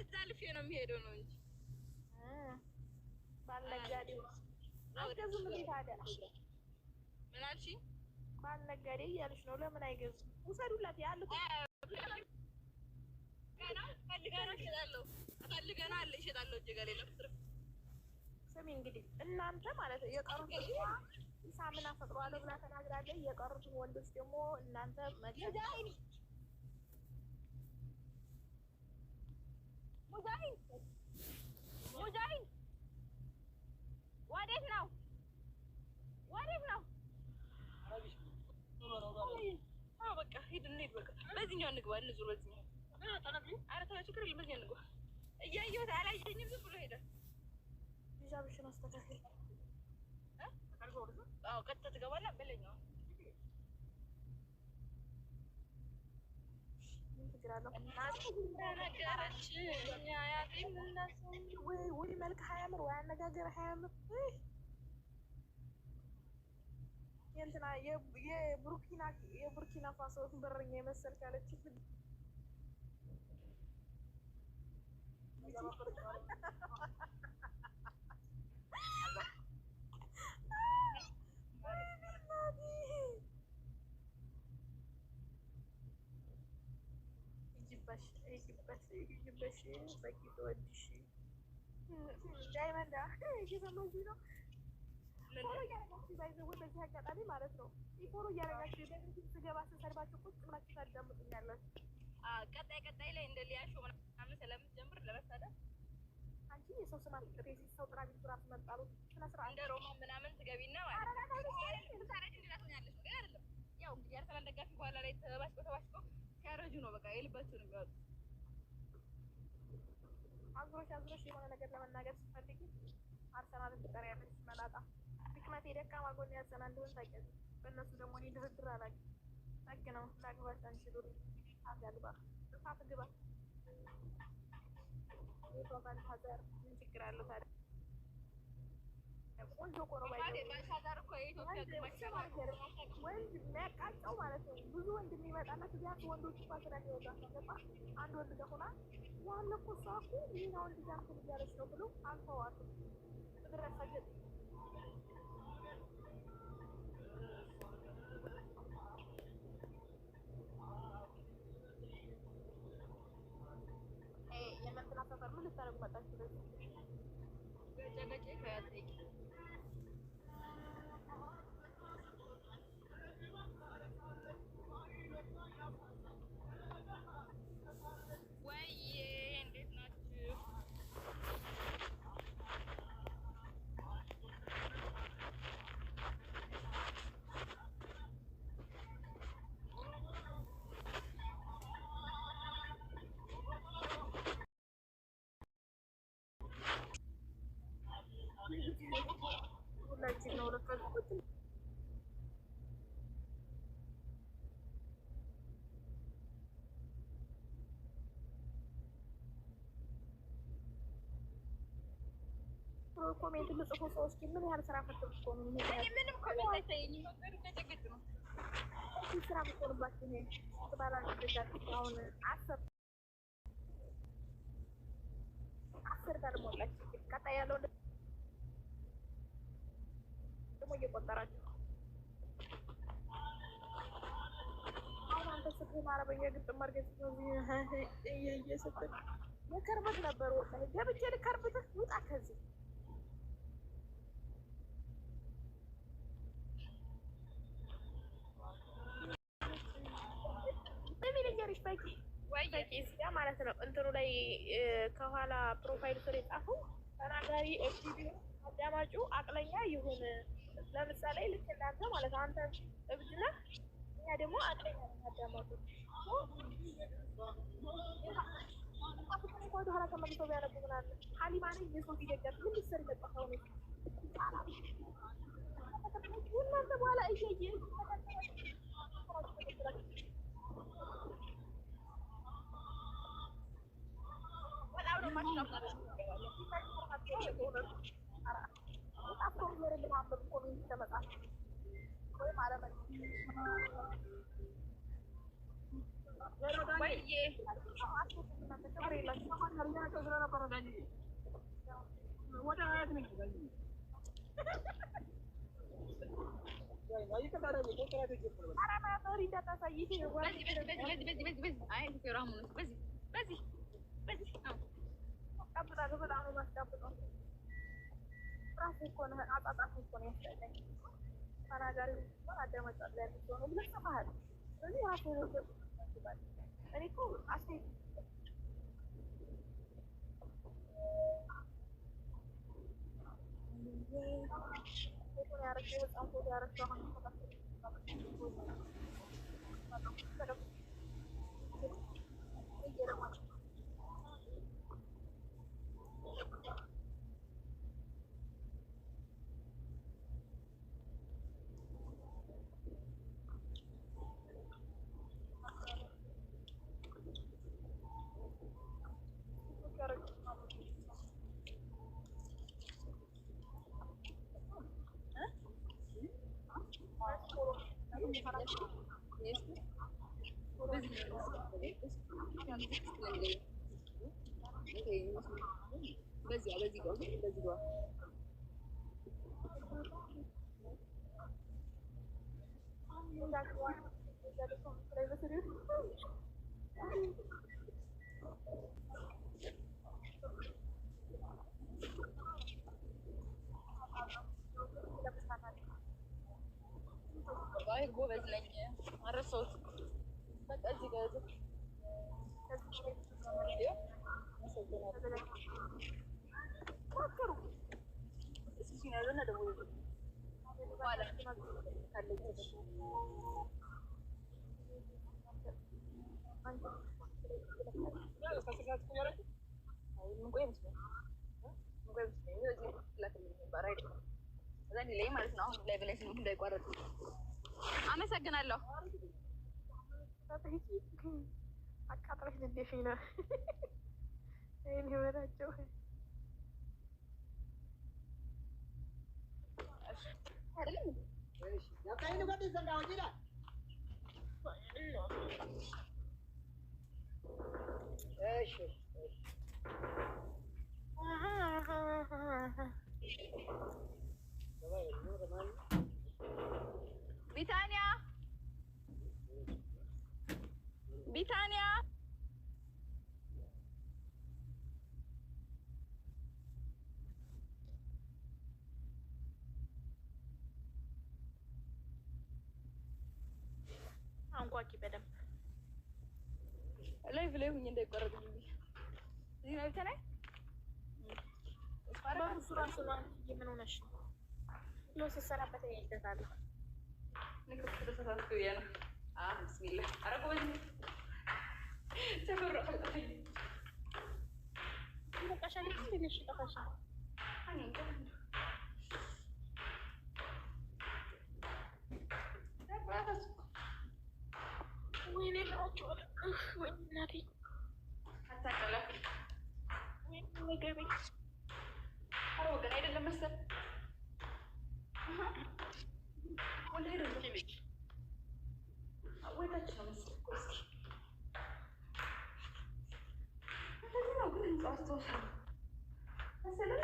በዛ ልፌ ነው የሚሄደው ነው እንጂ ባልነጋዴው አይገዙም እንዴ ታዲያ? ምን አልሽኝ? ባልነጋዴ እያልሽ ነው። ለምን አይገዙም? ውሰዱላት ያሉት ፈልገና አለ ይሸጣለሁ እጅ ጋር ሌላ ትርፍ። ስሚ እንግዲህ እናንተ ማለት ነው የቀሩት ኢሳምን አፈቅረዋለሁ ብላ ተናግራለች። የቀሩትን ወንዶች ደግሞ እናንተ ሙጃሂድ ወዴት ነው? በቃ ሂድ እንሂድ። በቃ በዚህኛው እንግባ እንዙር። በዚህኛው ኧረ ተው ችግር የለም። በዚህኛው እንግባ። እያየሁት አላየኝም ዝም ብሎ ሄደ። ሂጃብሽን አስተካክል። አዎ ቀጥታ ትገባለህ። በለኛው ወይ መልክ ሀያምር ወይ አነጋገር ሀያምር የእንትና የቡርኪና ፋሶ በረኛ የመሰልክ አለችኝ። በቂት ወድሽ ዳይመንዳ እየሰማሁሽ ነው። ፎሎ እያደረጋችሁ ባይዘው በዚህ አጋጣሚ ማለት ነው ፎሎ እያደረጋችሁ በዚህ ስገባ ስሰድባችሁ ቁጭ ብላችሁ ታዳምጡኛላችሁ። ቀጣይ ላይ እንደ ሊያሾ ምናምን ስለምትጀምር ለመሳደብ አንቺ የሰው ስም አትጥሪ። ሰው ጥራ ቢል ራሱ መጣሉ ስነ ስርዓት እንደ ሮማን ምናምን ትገቢና ማለት ነው አይደለም። ያው እንግዲህ አርሰናል ደጋፊ በኋላ ላይ ተባሽቆ ሲያረጁ ነው በቃ የልባቸውን የሚያወጡት። አዙሮሽ የሆነ ነገር ለመናገር ስትፈልጊ አርሰናልን ትጠሪያለሽ። መላጣ ድክመቴ ደካማ ጎን ያርሰናል እንደሆነ ታውቂያለሽ። በእነሱ ደግሞ እኔ ድርድር አላውቅም። ጠግ ነው ላግባሽ አንቺ ዱር አጋግባ ጥፋት ግባ የቶፋን ሀገር ምን ችግር አለው ታዲያ? ቆንጆ እኮ ነው ወንድ የሚያቃጨው ማለት ነው። ብዙ ወንድ የሚመጣና ቢያንስ ወንዶች እንኳን ስለሚወጣ ገባ አንድ ወንድ ከሆነ ያለ እኮ እሷ እኮ ይህን ወንድ ጋር እንትን እያለች ነው ብሎ አንተዋት ብረሰገጥ የመንትና ሰፈር ምን ልታረጉ መጣችሁ? ገጨ ከያጠቂ ሁላችን ነው ለከልኩት ኮሜንት ልጽፉ ሰዎች ምን ያህል ስራ ፈትልኩ ነው? ምንም ኮሜንት አይታየኝም። ስራ ፈትልባችሁ ነው ተባላችሁ አሁን 10 ባልሞላች ቀጣይ ያለው ደግሞ እየቆጠራችሁ አሁን አንተ ስትል አረበኛ ግጥም አድርገህ ነው እየሰጠህ የከርበት ነበር ወጣ ገብቼ ልከርብትህ ውጣ ከዚህ በቂ ማለት ነው። እንትኑ ላይ ከኋላ ፕሮፋይል ስር የጻፈው ተናጋሪ እብድ አዳማጩ አቅለኛ ይሁን። ለምሳሌ ልክ እናንተ ማለት አንተ እብድ ነህ፣ እኛ ደግሞ አቅለኛ ነን አዳማጩ። ወደ ኋላ ተመልሰው ቢያነቡ ምናለ ሀሊማ ነኝ የሶፊ ደጋፊ ምን ልትሰሪ መጣኸው ነው እናንተ በኋላ እየየ ነገር የላቸውም። ጎበዝ ነኝ አረሳሁት። በቃ እዚህ ጋር አመሰግናለሁ። አቃጥለሽ ልደሽኝ ነው ይሄን ህይወታቸው ቢታንያ ቢታንያ አንኳኪ በደንብ ላይቭ ላይ ሁኝ እንዳይቋረጥ እዚህ ነው ቢታንያ በብዙ ራሱ ምን ሆነሽ ነው ስትሰራበት ይደታል ንግድ ተሳሳትኩ ብዬ ነው። ብስሚላህ ኧረ ጎበዝ ተፈረቀኝ በቃሻል እንዴሽ ጠፋሽ ወይኔ ናቸው ወይኔ እናቴ አታቀላቅ ወይኔ ወገቤ ኧረ ወገን አይደለም መሰል ወላሂ አይደለም ወይታችን ነው መሰል እኮ እስኪ እንደዚህ ነው ግን ህንጻው አስታውሳለሁ መሰለኝ